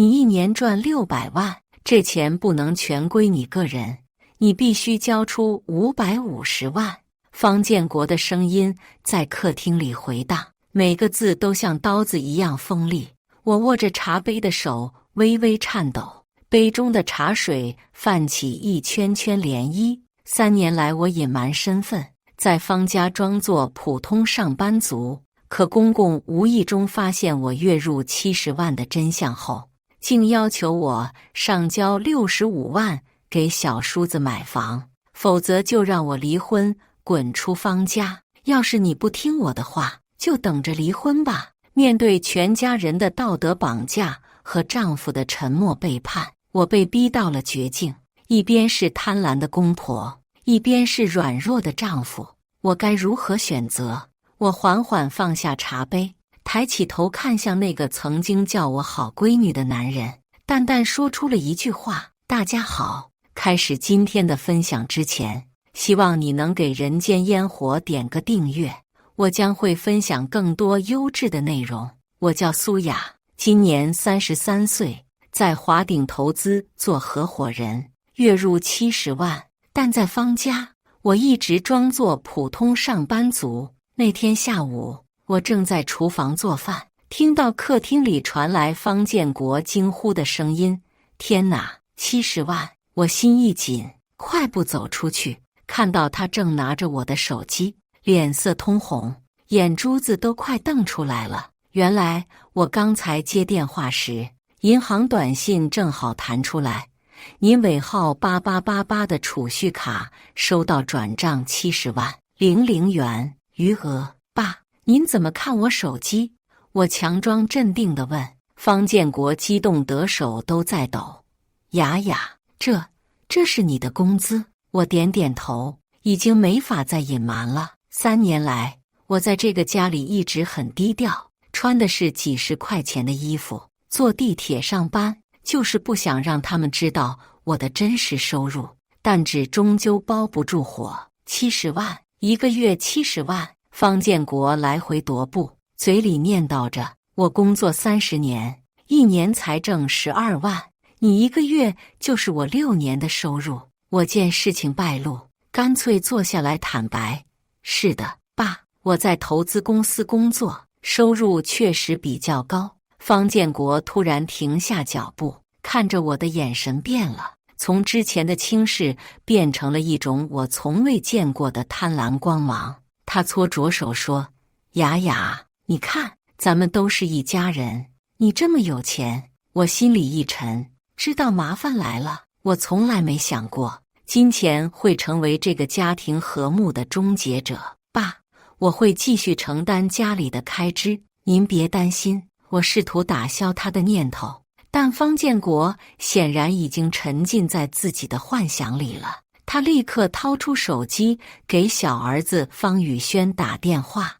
你一年赚600万，这钱不能全归你个人，你必须交出550万。方建国的声音在客厅里回荡，每个字都像刀子一样锋利。我握着茶杯的手微微颤抖，杯中的茶水泛起一圈圈涟漪。3年来，我隐瞒身份，在方家装作普通上班族，可公公无意中发现我月入70万的真相后，竟要求我上交65万给小叔子买房，否则就让我离婚，滚出方家。要是你不听我的话，就等着离婚吧。面对全家人的道德绑架和丈夫的沉默背叛，我被逼到了绝境。一边是贪婪的公婆，一边是软弱的丈夫，我该如何选择？我缓缓放下茶杯，抬起头看向那个曾经叫我好闺女的男人，淡淡说出了一句话：大家好。开始今天的分享之前，希望你能给人间烟火点个订阅，我将会分享更多优质的内容。我叫苏雅，今年33岁，在华鼎投资做合伙人，月入70万。但在方家，我一直装作普通上班族。那天下午，我正在厨房做饭，听到客厅里传来方建国惊呼的声音：天哪，70万！我心一紧，快步走出去，看到他正拿着我的手机，脸色通红，眼珠子都快瞪出来了。原来我刚才接电话时，银行短信正好弹出来，您尾号8888的储蓄卡收到转账70万00元，余额。爸，您怎么看我手机？我强装镇定地问。方建国激动得手都在抖。雅雅，这是你的工资？我点点头，已经没法再隐瞒了。3年来，我在这个家里一直很低调，穿的是几十块钱的衣服，坐地铁上班，就是不想让他们知道我的真实收入。但纸终究包不住火，70万，一个月70万。方建国来回踱步，嘴里念叨着：我工作30年，一年才挣12万，你一个月就是我6年的收入。我见事情败露，干脆坐下来坦白：是的，爸，我在投资公司工作，收入确实比较高。方建国突然停下脚步，看着我的眼神变了，从之前的轻视变成了一种我从未见过的贪婪光芒。他搓着手说：雅雅，你看，咱们都是一家人，你这么有钱。我心里一沉，知道麻烦来了。我从来没想过金钱会成为这个家庭和睦的终结者。爸，我会继续承担家里的开支，您别担心。我试图打消他的念头，但方建国显然已经沉浸在自己的幻想里了。他立刻掏出手机给小儿子方宇轩打电话：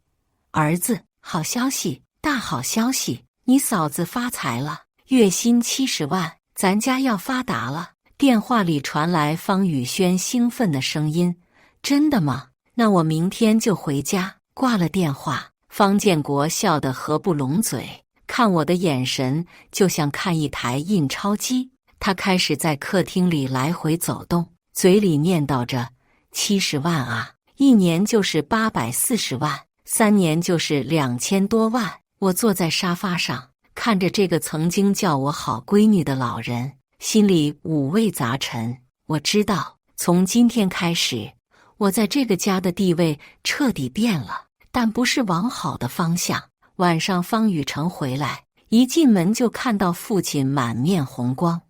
儿子，好消息，大好消息，你嫂子发财了，月薪70万，咱家要发达了。电话里传来方宇轩兴奋的声音：真的吗？那我明天就回家。挂了电话，方建国笑得合不拢嘴，看我的眼神就像看一台印钞机。他开始在客厅里来回走动，嘴里念叨着：70万啊，一年就是840万，3年就是2000多万。我坐在沙发上，看着这个曾经叫我好闺女的老人，心里五味杂陈。我知道，从今天开始，我在这个家的地位彻底变了，但不是往好的方向。晚上方宇成回来，一进门就看到父亲满面红光。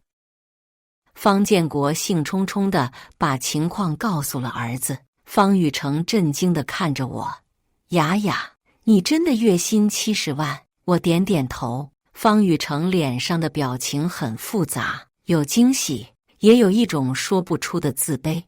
方建国兴冲冲地把情况告诉了儿子。方宇成震惊地看着我：雅雅，你真的月薪70万？我点点头。方宇成脸上的表情很复杂，有惊喜，也有一种说不出的自卑。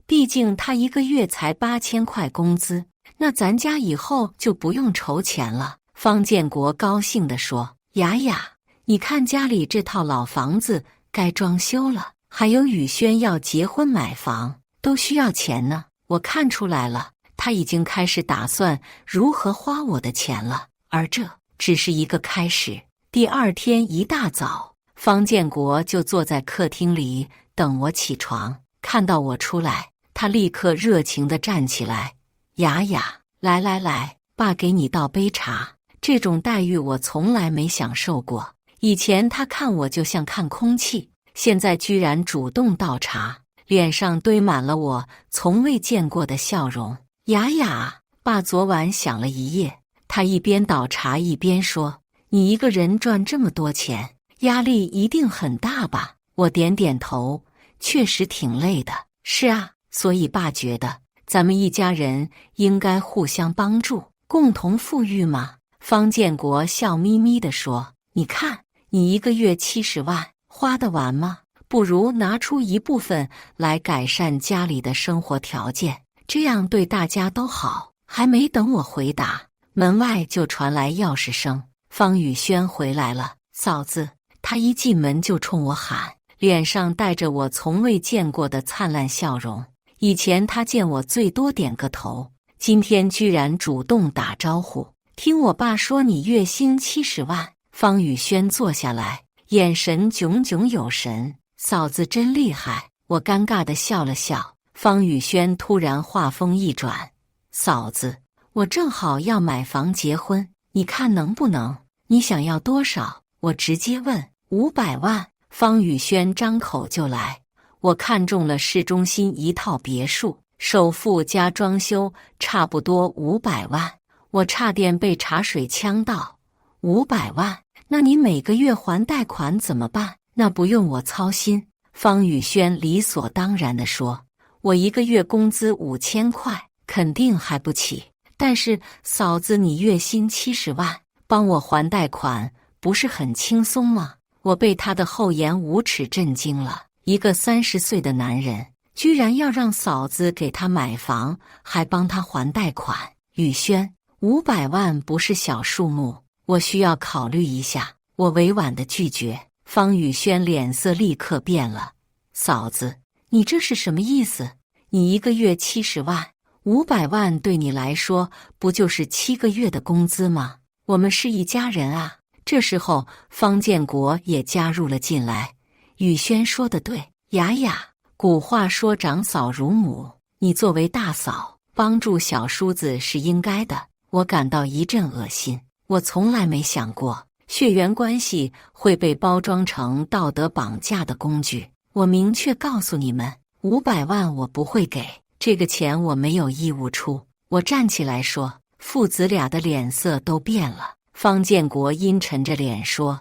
毕竟他一个月才8000块工资，那咱家以后就不用筹钱了。方建国高兴地说：雅雅，你看家里这套老房子该装修了，还有宇轩要结婚买房，都需要钱呢。我看出来了，他已经开始打算如何花我的钱了，而这只是一个开始。第二天一大早，方建国就坐在客厅里等我起床。看到我出来，他立刻热情地站起来：“雅雅，来来来，爸给你倒杯茶。”这种待遇我从来没享受过。以前他看我就像看空气，现在居然主动倒茶，脸上堆满了我从未见过的笑容。雅雅，爸昨晚想了一夜。他一边倒茶一边说：“你一个人赚这么多钱，压力一定很大吧？”我点点头，确实挺累的。是啊，所以爸觉得咱们一家人应该互相帮助，共同富裕嘛。方建国笑眯眯地说：“你看，你一个月70万，花得完吗？不如拿出一部分来改善家里的生活条件，这样对大家都好。”还没等我回答，门外就传来钥匙声。方宇轩回来了，嫂子。他一进门就冲我喊，脸上带着我从未见过的灿烂笑容。以前他见我最多点个头，今天居然主动打招呼。听我爸说你月薪70万。方宇轩坐下来，眼神炯炯有神。嫂子真厉害。我尴尬地笑了笑。方宇轩突然话锋一转：“嫂子，我正好要买房结婚，你看能不能？你想要多少？”我直接问。500万。方宇轩张口就来。我看中了市中心一套别墅，首付加装修差不多500万。我差点被茶水呛到。500万？那你每个月还贷款怎么办？那不用我操心。方宇轩理所当然地说：“我一个月工资5000块，肯定还不起。但是嫂子，你月薪70万，帮我还贷款，不是很轻松吗？”我被他的厚颜无耻震惊了。一个30岁的男人，居然要让嫂子给他买房，还帮他还贷款。宇轩，500万不是小数目，我需要考虑一下。我委婉的拒绝。方宇轩脸色立刻变了。嫂子，你这是什么意思？你一个月70万，500万对你来说不就是7个月的工资吗？我们是一家人啊。这时候方建国也加入了进来。宇轩说的对，雅雅，古话说长嫂如母，你作为大嫂，帮助小叔子是应该的。我感到一阵恶心。我从来没想过血缘关系会被包装成道德绑架的工具。我明确告诉你们，500万我不会给，这个钱我没有义务出。我站起来说。父子俩的脸色都变了。方建国阴沉着脸说：“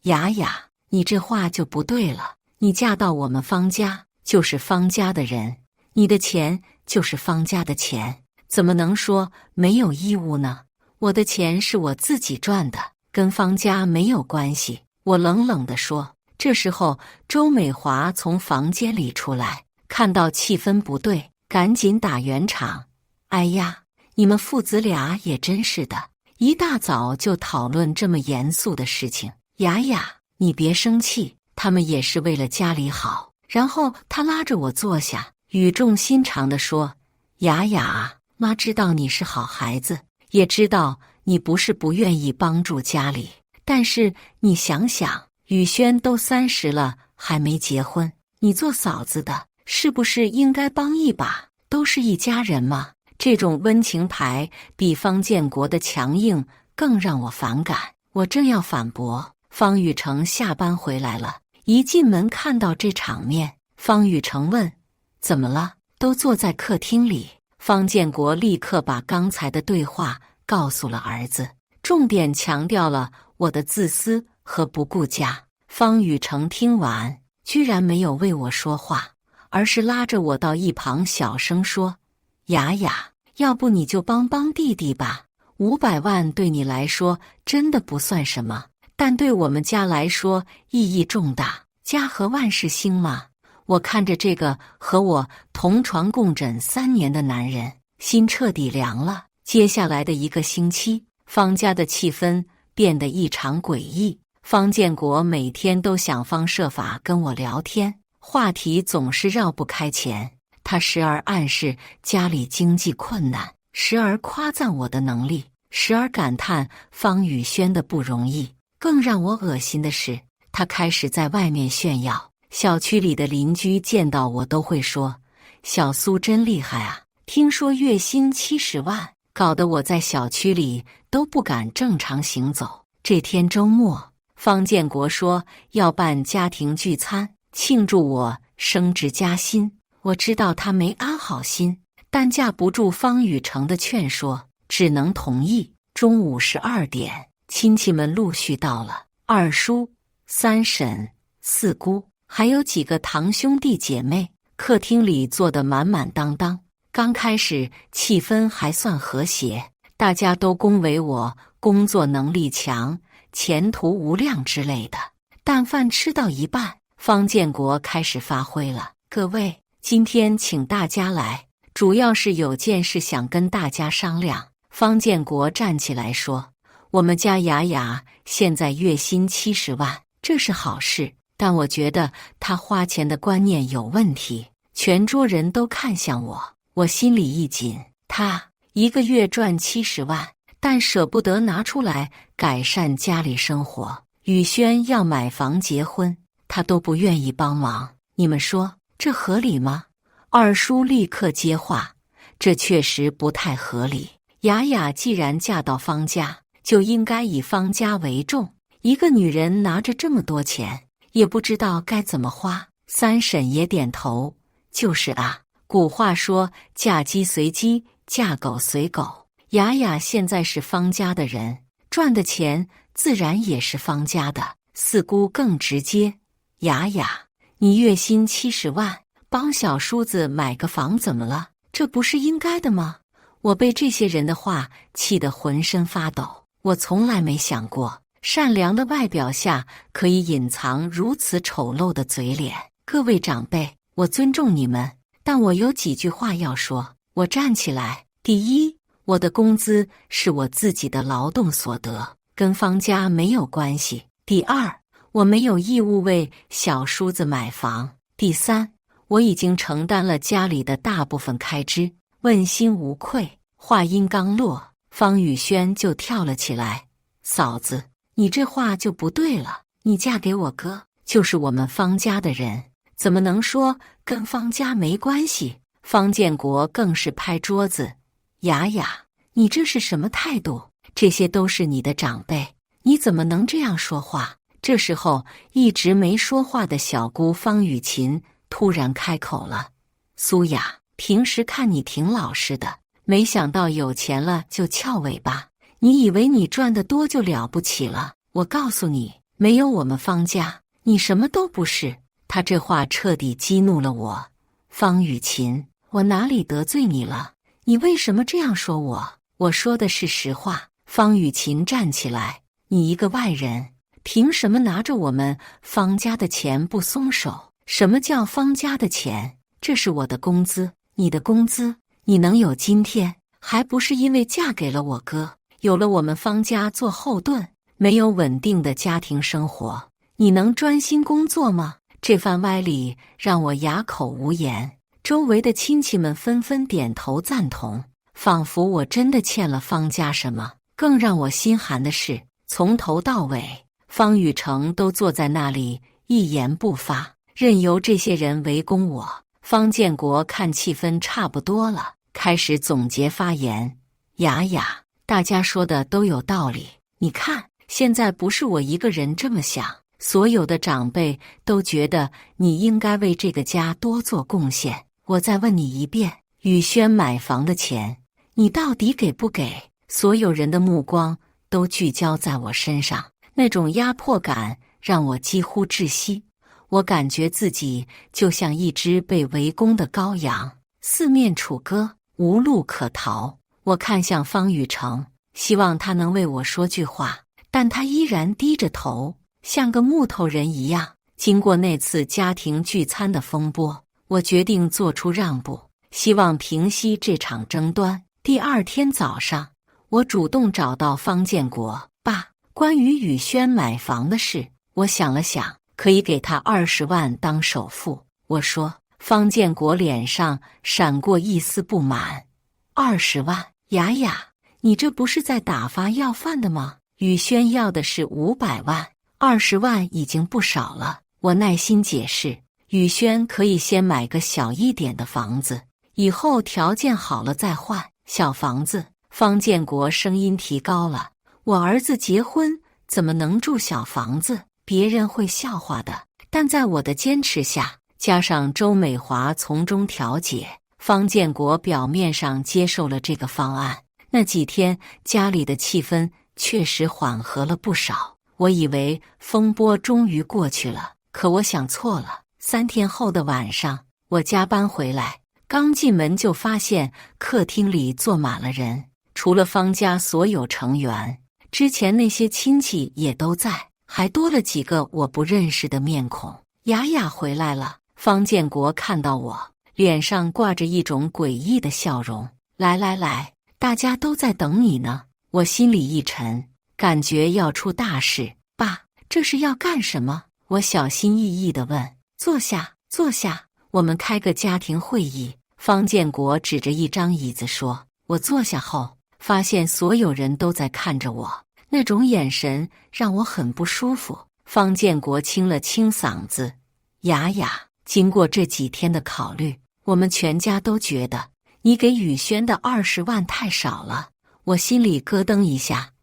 雅雅，你这话就不对了。你嫁到我们方家，就是方家的人，你的钱就是方家的钱，怎么能说没有义务呢？我的钱是我自己赚的，跟方家没有关系。”我冷冷地说。这时候，周美华从房间里出来，看到气氛不对，赶紧打圆场：“哎呀，你们父子俩也真是的。一大早就讨论这么严肃的事情。雅雅，你别生气，他们也是为了家里好。”然后他拉着我坐下，语重心长地说：“雅雅，妈知道你是好孩子，也知道你不是不愿意帮助家里，但是你想想，宇轩都30了还没结婚，你做嫂子的是不是应该帮一把？都是一家人嘛。”这种温情牌比方建国的强硬更让我反感。我正要反驳，方宇成下班回来了。一进门看到这场面，方宇成问：“怎么了？”都坐在客厅里。方建国立刻把刚才的对话告诉了儿子，重点强调了我的自私和不顾家。方宇成听完，居然没有为我说话，而是拉着我到一旁小声说：“雅雅，要不你就帮帮弟弟吧，500万对你来说真的不算什么，但对我们家来说意义重大。家和万事兴嘛。”我看着这个和我同床共枕3年的男人，心彻底凉了。接下来的1个星期，方家的气氛变得异常诡异。方建国每天都想方设法跟我聊天，话题总是绕不开钱。他时而暗示家里经济困难，时而夸赞我的能力，时而感叹方宇轩的不容易。更让我恶心的是，他开始在外面炫耀。小区里的邻居见到我都会说：“小苏真厉害啊，听说月薪70万。”搞得我在小区里都不敢正常行走。这天周末，方建国说要办家庭聚餐，庆祝我升职加薪。我知道他没安好心，但架不住方雨成的劝说，只能同意。中午12点，亲戚们陆续到了，二叔、三婶、四姑，还有几个堂兄弟姐妹。客厅里坐得满满当当。刚开始气氛还算和谐，大家都恭维我工作能力强、前途无量之类的。但饭吃到一半，方建国开始发挥了。各位，今天请大家来，主要是有件事想跟大家商量。方建国站起来说：“我们家雅雅现在月薪70万，这是好事，但我觉得她花钱的观念有问题。”全桌人都看向我。我心里一紧，他一个月赚70万，但舍不得拿出来改善家里生活。宇轩要买房结婚，他都不愿意帮忙。你们说这合理吗？二叔立刻接话：“这确实不太合理。雅雅既然嫁到方家，就应该以方家为重。一个女人拿着这么多钱，也不知道该怎么花。”三婶也点头：“就是啊。古话说嫁鸡随鸡，嫁狗随狗。雅雅现在是方家的人，赚的钱自然也是方家的。”四姑更直接：“雅雅，你月薪70万，帮小叔子买个房怎么了？这不是应该的吗？”我被这些人的话气得浑身发抖。我从来没想过，善良的外表下可以隐藏如此丑陋的嘴脸。各位长辈，我尊重你们，但我有几句话要说。我站起来：第一，我的工资是我自己的劳动所得，跟方家没有关系。第二，我没有义务为小叔子买房。第三，我已经承担了家里的大部分开支，问心无愧。话音刚落，方宇轩就跳了起来：“嫂子，你这话就不对了，你嫁给我哥，就是我们方家的人，怎么能说跟方家没关系？”方建国更是拍桌子：“雅雅，你这是什么态度？这些都是你的长辈，你怎么能这样说话？”这时候，一直没说话的小姑方雨琴突然开口了：“苏雅，平时看你挺老实的，没想到有钱了就翘尾巴。你以为你赚得多就了不起了？我告诉你，没有我们方家，你什么都不是。”他这话彻底激怒了我。方雨琴，我哪里得罪你了？你为什么这样说我？我说的是实话。方雨琴站起来：“你一个外人，凭什么拿着我们方家的钱不松手？什么叫方家的钱？这是我的工资，你的工资。你能有今天，还不是因为嫁给了我哥，有了我们方家做后盾，没有稳定的家庭生活，你能专心工作吗？”这番歪理让我哑口无言，周围的亲戚们纷纷点头赞同，仿佛我真的欠了方家什么。更让我心寒的是，从头到尾，方宇成都坐在那里一言不发，任由这些人围攻我。方建国看气氛差不多了，开始总结发言：“雅雅，大家说的都有道理，你看，现在不是我一个人这么想。所有的长辈都觉得你应该为这个家多做贡献。我再问你一遍，宇轩买房的钱，你到底给不给？”所有人的目光都聚焦在我身上，那种压迫感让我几乎窒息。我感觉自己就像一只被围攻的羔羊，四面楚歌，无路可逃。我看向方宇成，希望他能为我说句话，但他依然低着头，像个木头人一样。经过那次家庭聚餐的风波，我决定做出让步，希望平息这场争端。第二天早上，我主动找到方建国：“爸，关于宇轩买房的事，我想了想，可以给他20万当首付。”我说。方建国脸上闪过一丝不满：“20万？雅雅，你这不是在打发要饭的吗？”宇轩要的是500万，20万已经不少了。我耐心解释，宇轩可以先买个小一点的房子，以后条件好了再换。小房子，方建国声音提高了。我儿子结婚怎么能住小房子？别人会笑话的。但在我的坚持下，加上周美华从中调解，方建国表面上接受了这个方案。那几天家里的气氛确实缓和了不少。我以为风波终于过去了，可我想错了。3天后的晚上，我加班回来，刚进门就发现客厅里坐满了人，除了方家所有成员，之前那些亲戚也都在，还多了几个我不认识的面孔。雅雅回来了。方建国看到我，脸上挂着一种诡异的笑容。来来来，大家都在等你呢。我心里一沉，感觉要出大事。爸，这是要干什么？我小心翼翼地问。坐下，坐下，我们开个家庭会议。方建国指着一张椅子说。我坐下后，发现所有人都在看着我，那种眼神让我很不舒服。方建国清了清嗓子，雅雅，经过这几天的考虑，我们全家都觉得你给宇轩的20万太少了。我心里咯噔一下。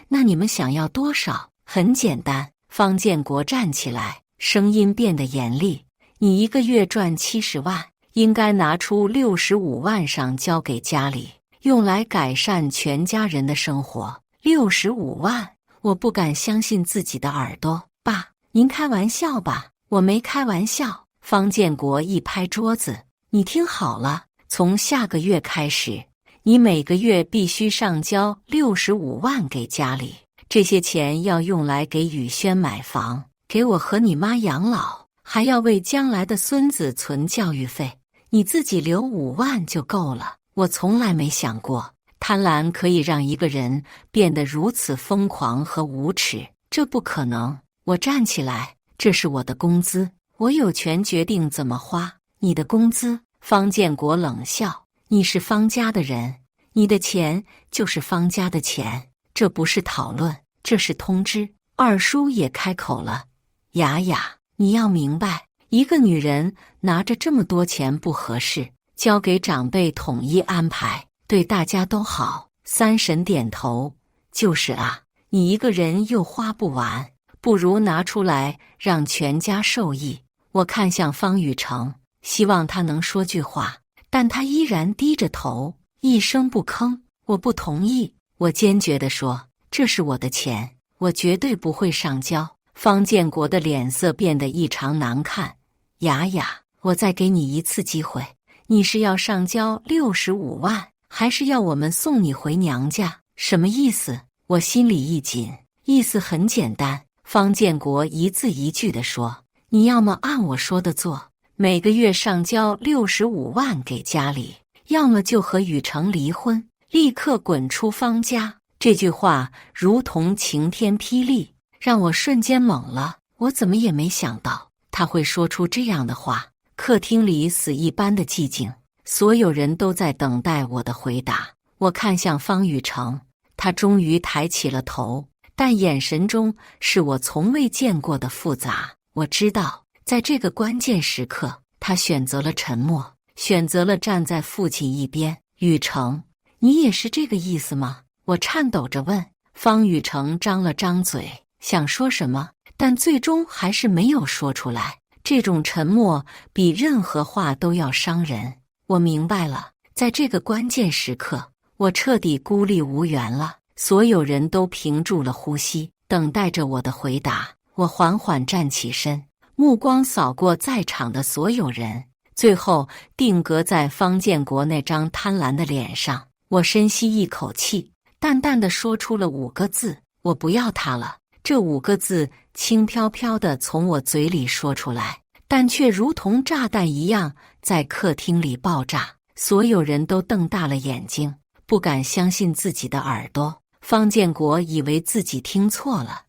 那你们想要多少？很简单。方建国站起来，声音变得严厉。你1个月赚70万，应该拿出65万上交给家里，用来改善全家人的生活。65万，我不敢相信自己的耳朵。爸，您开玩笑吧？我没开玩笑。方建国一拍桌子，你听好了，从下个月开始，你每个月必须上交65万给家里，这些钱要用来给宇轩买房，给我和你妈养老，还要为将来的孙子存教育费。你自己留5万就够了。我从来没想过，贪婪可以让一个人变得如此疯狂和无耻，这不可能。我站起来，这是我的工资，我有权决定怎么花。你的工资？方建国冷笑。你是方家的人，你的钱就是方家的钱，这不是讨论，这是通知。二叔也开口了。雅雅，你要明白，一个女人拿着这么多钱不合适，交给长辈统一安排，对大家都好。三婶点头，就是啊，你一个人又花不完，不如拿出来让全家受益。我看向方宇成，希望他能说句话，但他依然低着头，一声不吭。我不同意，我坚决地说，这是我的钱，我绝对不会上交。方建国的脸色变得异常难看。雅雅，我再给你一次机会，你是要上交65万，还是要我们送你回娘家？什么意思？我心里一紧。意思很简单，方建国一字一句地说，你要么按我说的做，每个月上交65万给家里，要么就和宇成离婚，立刻滚出方家。这句话如同晴天霹雳，让我瞬间懵了。我怎么也没想到他会说出这样的话。客厅里死一般的寂静，所有人都在等待我的回答。我看向方宇成，他终于抬起了头，但眼神中是我从未见过的复杂。我知道，在这个关键时刻，他选择了沉默，选择了站在父亲一边。宇成，你也是这个意思吗？我颤抖着问。方宇成张了张嘴，想说什么，但最终还是没有说出来。这种沉默比任何话都要伤人。我明白了，在这个关键时刻，我彻底孤立无援了。所有人都屏住了呼吸，等待着我的回答。我缓缓站起身，目光扫过在场的所有人，最后定格在方建国那张贪婪的脸上。我深吸一口气，淡淡地说出了5个字：我不要他了。这5个字轻飘飘地从我嘴里说出来，但却如同炸弹一样在客厅里爆炸。所有人都瞪大了眼睛，不敢相信自己的耳朵。方建国以为自己听错了。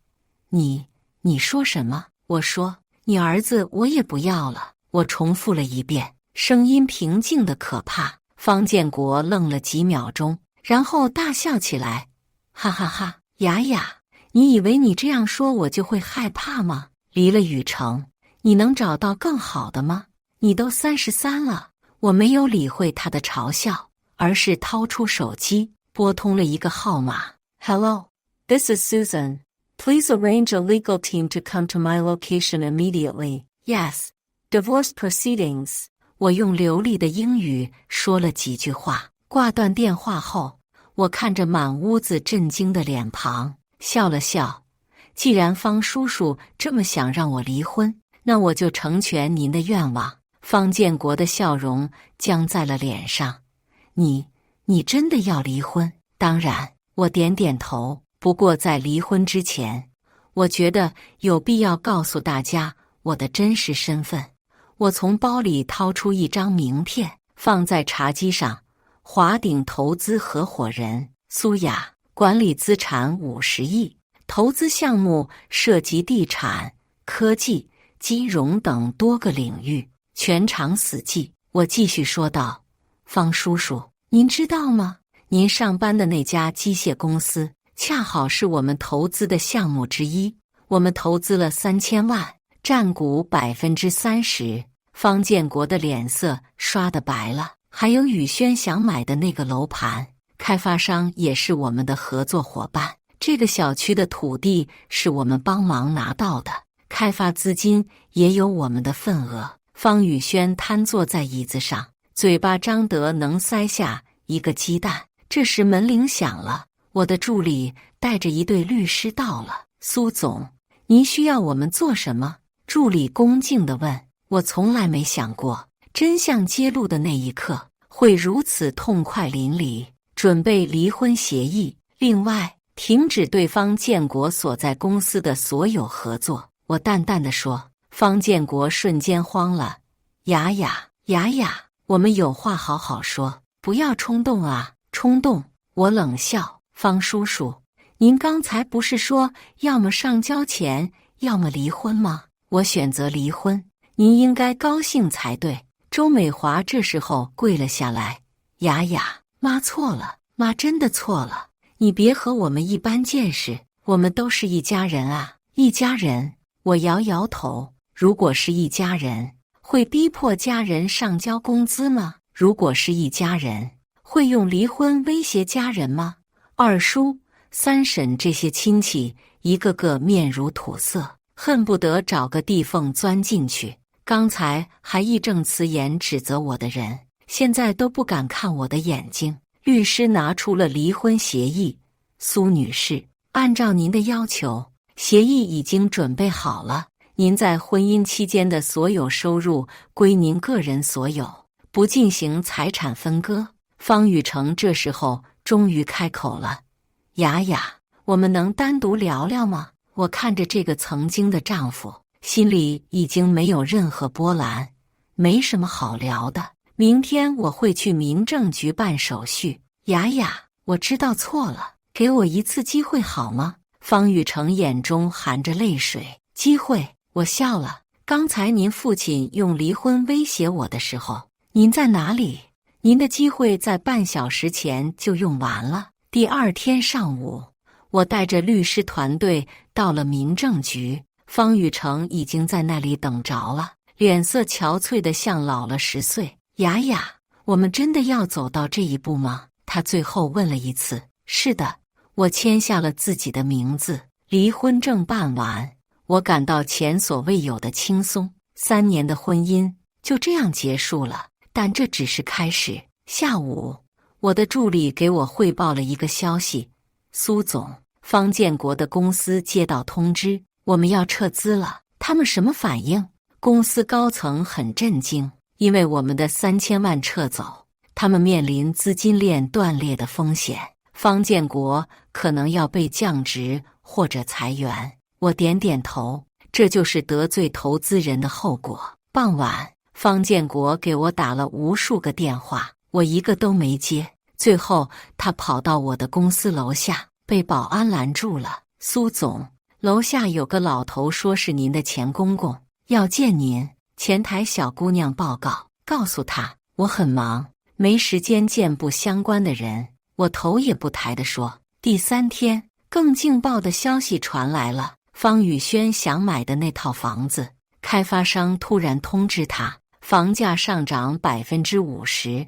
你说什么？我说，你儿子我也不要了。我重复了一遍，声音平静得可怕。方建国愣了几秒钟，然后大笑起来，哈哈哈，雅雅，你以为你这样说我就会害怕吗？离了雨城，你能找到更好的吗？你都33了。我没有理会他的嘲笑，而是掏出手机，拨通了一个号码。Hello, this is Susan. Please arrange a legal team to come to my location immediately. Yes, divorce proceedings. 我用流利的英语说了几句话。挂断电话后，我看着满屋子震惊的脸庞，笑了笑。既然方叔叔这么想让我离婚，那我就成全您的愿望。方建国的笑容僵在了脸上。你真的要离婚？当然，我点点头。不过在离婚之前，我觉得有必要告诉大家我的真实身份。我从包里掏出一张名片，放在茶几上。华鼎投资合伙人苏雅，管理资产50亿，投资项目涉及地产、科技、金融等多个领域，全场死寂。我继续说道：方叔叔，您知道吗？您上班的那家机械公司恰好是我们投资的项目之一，我们投资了3000万，占股30%。方建国的脸色刷得白了。还有宇轩想买的那个楼盘，开发商也是我们的合作伙伴。这个小区的土地是我们帮忙拿到的，开发资金也有我们的份额。方宇轩瘫坐在椅子上，嘴巴张得能塞下一个鸡蛋。这时门铃响了，我的助理带着一队律师到了。苏总，您需要我们做什么？助理恭敬地问。我从来没想过真相揭露的那一刻会如此痛快淋漓。准备离婚协议，另外停止对方建国所在公司的所有合作。我淡淡地说。方建国瞬间慌了。雅雅，我们有话好好说，不要冲动啊。冲动？我冷笑。方叔叔，您刚才不是说要么上交钱，要么离婚吗？我选择离婚，您应该高兴才对。周美华这时候跪了下来。雅雅，妈错了，妈真的错了，你别和我们一般见识，我们都是一家人啊。一家人？我摇摇头。如果是一家人，会逼迫家人上交工资吗？如果是一家人，会用离婚威胁家人吗？二叔、三婶这些亲戚一个个面如土色，恨不得找个地缝钻进去。刚才还义正辞严指责我的人，现在都不敢看我的眼睛。律师拿出了离婚协议。苏女士，按照您的要求，协议已经准备好了。您在婚姻期间的所有收入归您个人所有，不进行财产分割。方宇成这时候终于开口了。雅雅，我们能单独聊聊吗？我看着这个曾经的丈夫，心里已经没有任何波澜。没什么好聊的，明天我会去民政局办手续。雅雅，我知道错了，给我一次机会好吗？方宇成眼中含着泪水。机会？我笑了。刚才您父亲用离婚威胁我的时候，您在哪里？您的机会在半小时前就用完了。第二天上午，我带着律师团队到了民政局，方宇成已经在那里等着了，脸色憔悴得像老了10岁。雅雅，我们真的要走到这一步吗？他最后问了一次。是的，我签下了自己的名字，离婚证办完，我感到前所未有的轻松。3年的婚姻就这样结束了，但这只是开始。下午，我的助理给我汇报了一个消息。苏总，方建国的公司接到通知，我们要撤资了。他们什么反应？公司高层很震惊，因为我们的3000万撤走，他们面临资金链断裂的风险，方建国可能要被降职或者裁员。我点点头，这就是得罪投资人的后果。傍晚，方建国给我打了无数个电话，我一个都没接。最后，他跑到我的公司楼下，被保安拦住了。苏总，楼下有个老头说是您的前公公，要见您。前台小姑娘报告，告诉他我很忙，没时间见不相关的人。我头也不抬地说。第3天，更劲爆的消息传来了，方宇轩想买的那套房子，开发商突然通知他，房价上涨50%，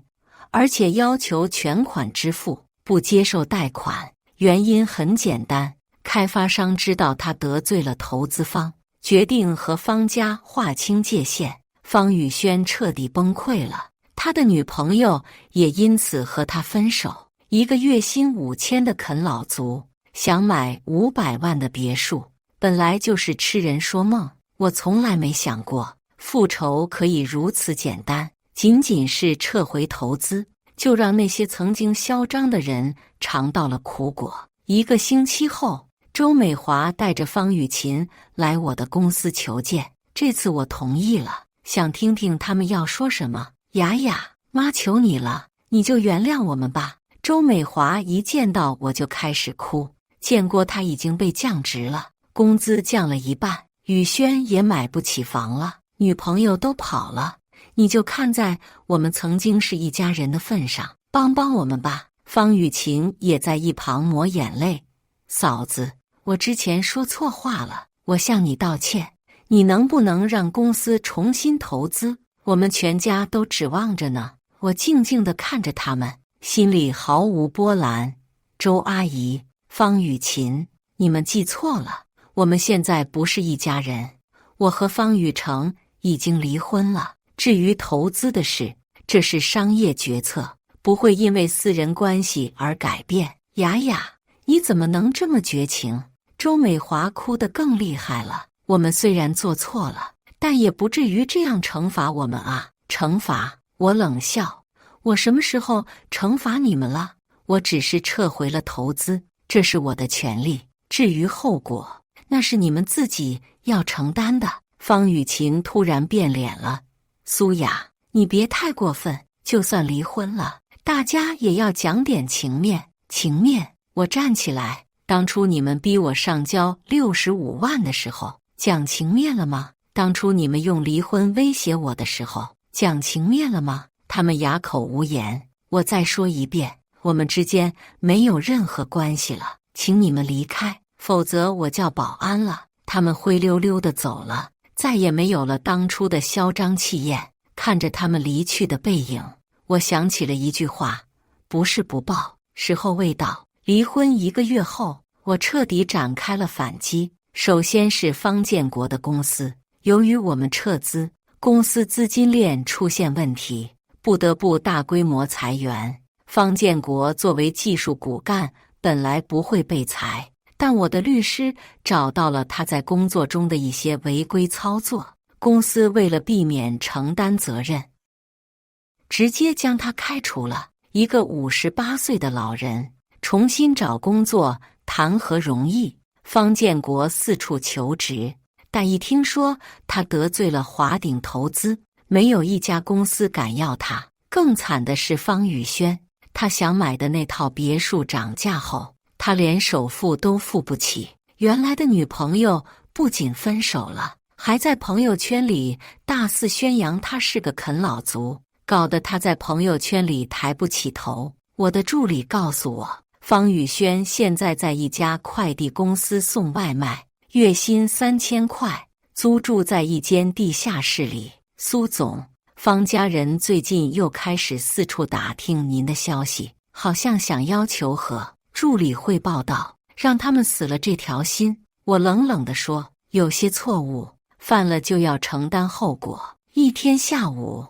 而且要求全款支付，不接受贷款。原因很简单，开发商知道他得罪了投资方，决定和方家划清界限。方宇轩彻底崩溃了，他的女朋友也因此和他分手。一个月薪5000的啃老族，想买500万的别墅，本来就是痴人说梦。我从来没想过复仇可以如此简单，仅仅是撤回投资，就让那些曾经嚣张的人尝到了苦果。1个星期后，周美华带着方雨琴来我的公司求见，这次我同意了，想听听他们要说什么。雅雅，妈求你了，你就原谅我们吧。周美华一见到我就开始哭，建国他已经被降职了，工资降了1半，宇轩也买不起房了，女朋友都跑了，你就看在我们曾经是一家人的份上，帮帮我们吧。方雨琴也在一旁抹眼泪，嫂子，我之前说错话了，我向你道歉，你能不能让公司重新投资？我们全家都指望着呢。我静静地看着他们，心里毫无波澜。周阿姨，方雨琴，你们记错了，我们现在不是一家人，我和方雨成已经离婚了。至于投资的事，这是商业决策，不会因为私人关系而改变。雅雅，你怎么能这么绝情？周美华哭得更厉害了。我们虽然做错了，但也不至于这样惩罚我们啊。惩罚？我冷笑，我什么时候惩罚你们了？我只是撤回了投资，这是我的权利。至于后果，那是你们自己要承担的。方雨琴突然变脸了。苏雅，你别太过分，就算离婚了，大家也要讲点情面。情面？我站起来，当初你们逼我上交65万的时候，讲情面了吗？当初你们用离婚威胁我的时候，讲情面了吗？他们哑口无言。我再说一遍，我们之间没有任何关系了，请你们离开，否则我叫保安了。他们灰溜溜地走了，再也没有了当初的嚣张气焰。看着他们离去的背影，我想起了一句话，不是不报，时候未到。离婚1个月后，我彻底展开了反击。首先是方建国的公司，由于我们撤资，公司资金链出现问题，不得不大规模裁员。方建国作为技术骨干，本来不会被裁，但我的律师找到了他在工作中的一些违规操作，公司为了避免承担责任，直接将他开除了。一个58岁的老人重新找工作谈何容易？方建国四处求职，但一听说他得罪了华鼎投资，没有一家公司敢要他。更惨的是方宇轩，他想买的那套别墅涨价后，他连首付都付不起。原来的女朋友不仅分手了，还在朋友圈里大肆宣扬他是个啃老族，搞得他在朋友圈里抬不起头。我的助理告诉我，方宇轩现在在一家快递公司送外卖，月薪3000块，租住在一间地下室里。苏总，方家人最近又开始四处打听您的消息，好像想要求和助理汇报道，让他们死了这条心。我冷冷地说，有些错误犯了就要承担后果。一天下午，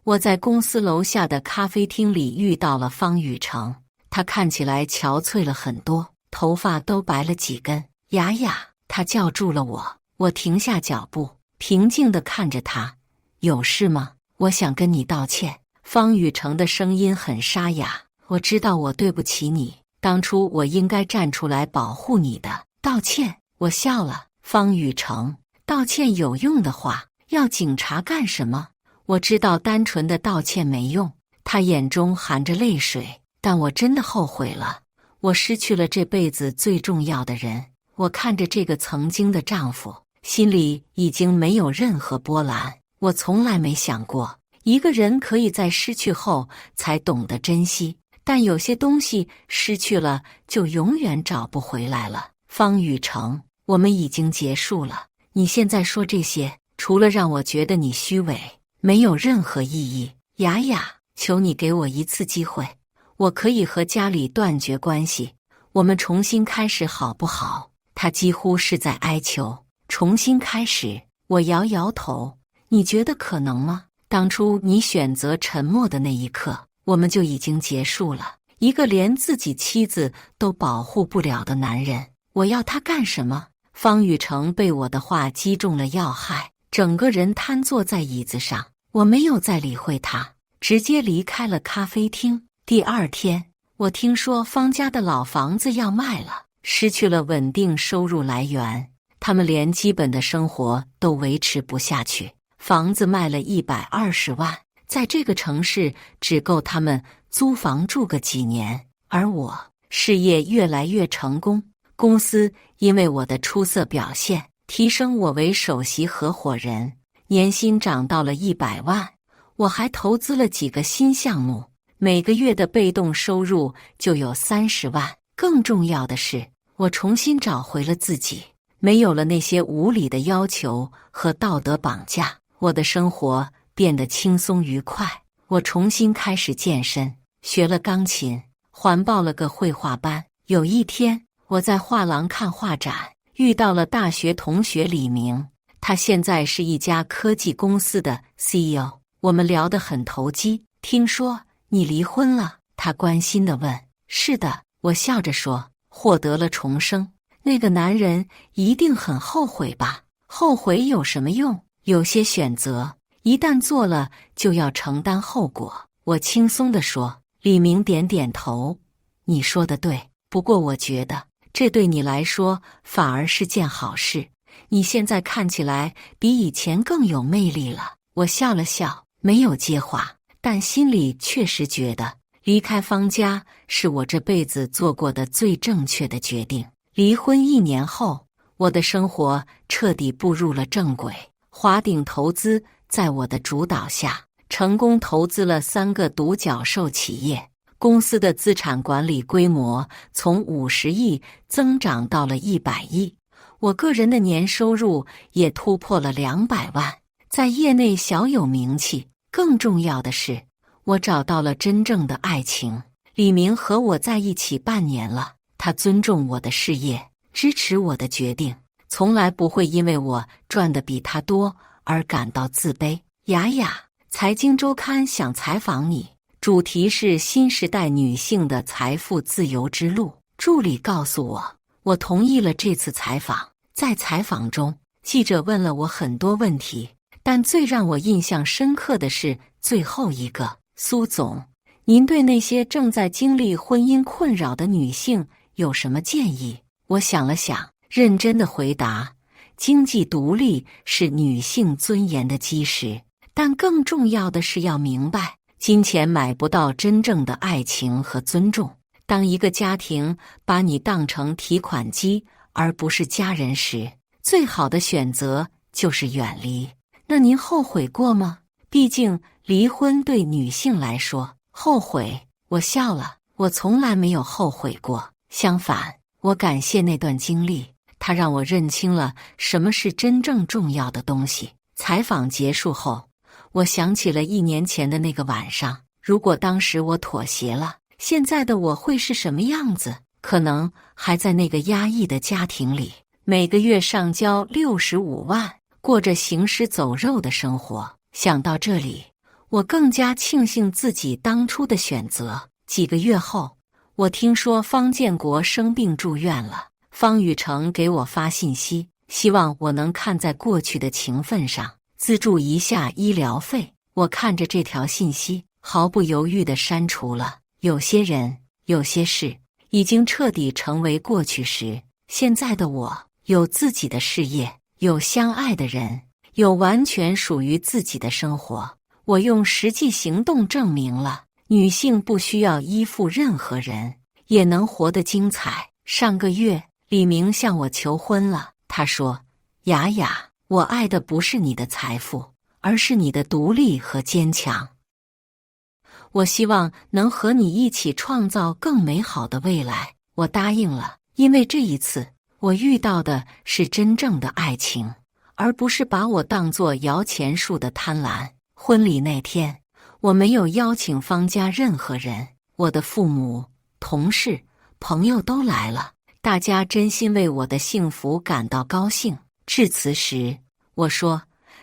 我在公司楼下的咖啡厅里遇到了方宇成，他看起来憔悴了很多，头发都白了几根。雅雅，他叫住了我，我停下脚步，平静地看着他，有事吗？我想跟你道歉。方宇成的声音很沙哑，我知道我对不起你，当初我应该站出来保护你的。道歉？我笑了。方宇成，道歉有用的话，要警察干什么？我知道单纯的道歉没用，他眼中含着泪水，但我真的后悔了，我失去了这辈子最重要的人。我看着这个曾经的丈夫，心里已经没有任何波澜。我从来没想过，一个人可以在失去后才懂得珍惜，但有些东西失去了就永远找不回来了。方雨成，我们已经结束了，你现在说这些，除了让我觉得你虚伪，没有任何意义。雅雅，求你给我一次机会，我可以和家里断绝关系，我们重新开始好不好？他几乎是在哀求。重新开始，我摇摇头。你觉得可能吗？当初你选择沉默的那一刻，我们就已经结束了。一个连自己妻子都保护不了的男人，我要他干什么？方雨成被我的话击中了要害，整个人瘫坐在椅子上。我没有再理会他，直接离开了咖啡厅。第二天，我听说方家的老房子要卖了，失去了稳定收入来源，他们连基本的生活都维持不下去。房子卖了120万，在这个城市只够他们租房住个几年。而我事业越来越成功，公司因为我的出色表现，提升我为首席合伙人，年薪涨到了100万。我还投资了几个新项目，每个月的被动收入就有30万。更重要的是，我重新找回了自己，没有了那些无理的要求和道德绑架，我的生活变得轻松愉快。我重新开始健身，学了钢琴，还报了个绘画班。有一天，我在画廊看画展，遇到了大学同学李明，他现在是一家科技公司的 CEO。我们聊得很投机。听说你离婚了？他关心地问。是的，我笑着说，获得了重生。那个男人一定很后悔吧？后悔有什么用？有些选择一旦做了就要承担后果。我轻松地说。李明点点头，你说得对，不过我觉得这对你来说反而是件好事。你现在看起来比以前更有魅力了。我笑了笑，没有接话，但心里确实觉得离开方家是我这辈子做过的最正确的决定。离婚1年后，我的生活彻底步入了正轨。华鼎投资在我的主导下，成功投资了3个独角兽企业，公司的资产管理规模从50亿增长到了100亿，我个人的年收入也突破了200万，在业内小有名气。更重要的是，我找到了真正的爱情。李明和我在一起半年了，他尊重我的事业，支持我的决定，从来不会因为我赚得比他多而感到自卑。雅雅，财经周刊想采访你，主题是新时代女性的财富自由之路。助理告诉我，我同意了这次采访。在采访中，记者问了我很多问题，但最让我印象深刻的是最后一个。苏总，您对那些正在经历婚姻困扰的女性有什么建议？我想了想，认真地回答，经济独立是女性尊严的基石，但更重要的是要明白，金钱买不到真正的爱情和尊重。当一个家庭把你当成提款机而不是家人时，最好的选择就是远离。那您后悔过吗？毕竟离婚对女性来说，后悔。我笑了，我从来没有后悔过，相反，我感谢那段经历，它让我认清了什么是真正重要的东西。采访结束后，我想起了1年前的那个晚上，如果当时我妥协了，现在的我会是什么样子？可能还在那个压抑的家庭里，每个月上交65万，过着行尸走肉的生活。想到这里，我更加庆幸自己当初的选择。几个月后，我听说方建国生病住院了，方雨成给我发信息，希望我能看在过去的情分上，资助一下医疗费。我看着这条信息，毫不犹豫地删除了。有些人，有些事，已经彻底成为过去时，现在的我有自己的事业，有相爱的人，有完全属于自己的生活。我用实际行动证明了，女性不需要依附任何人，也能活得精彩。上个月，李明向我求婚了。他说：“雅雅，我爱的不是你的财富，而是你的独立和坚强。”我希望能和你一起创造更美好的未来。我答应了，因为这一次我遇到的是真正的爱情，而不是把我当作摇钱树的贪婪。婚礼那天，我没有邀请方家任何人，我的父母、同事、朋友都来了，大家真心为我的幸福感到高兴。致辞时，我说：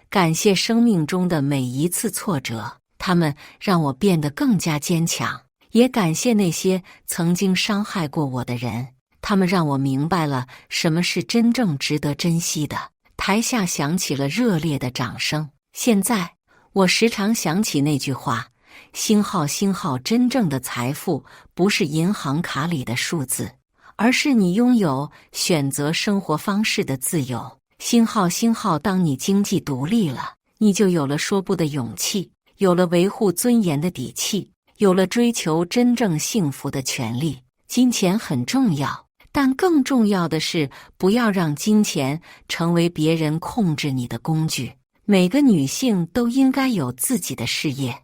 感谢生命中的每一次挫折，他们让我变得更加坚强；也感谢那些曾经伤害过我的人，他们让我明白了什么是真正值得珍惜的。台下响起了热烈的掌声。现在，我时常想起那句话：星号星号，真正的财富不是银行卡里的数字，而是你拥有选择生活方式的自由。星号星号，当你经济独立了，你就有了说不的勇气，有了维护尊严的底气，有了追求真正幸福的权利。金钱很重要，但更重要的是不要让金钱成为别人控制你的工具。每个女性都应该有自己的事业，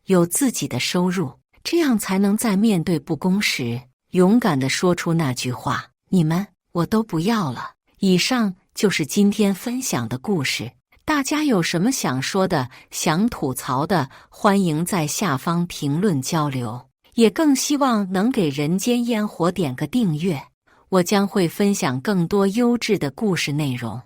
有自己的收入，这样才能在面对不公时勇敢地说出那句话：你们我都不要了。以上就是今天分享的故事，大家有什么想说的、想吐槽的，欢迎在下方评论交流，也更希望能给人间烟火点个订阅，我将会分享更多优质的故事内容。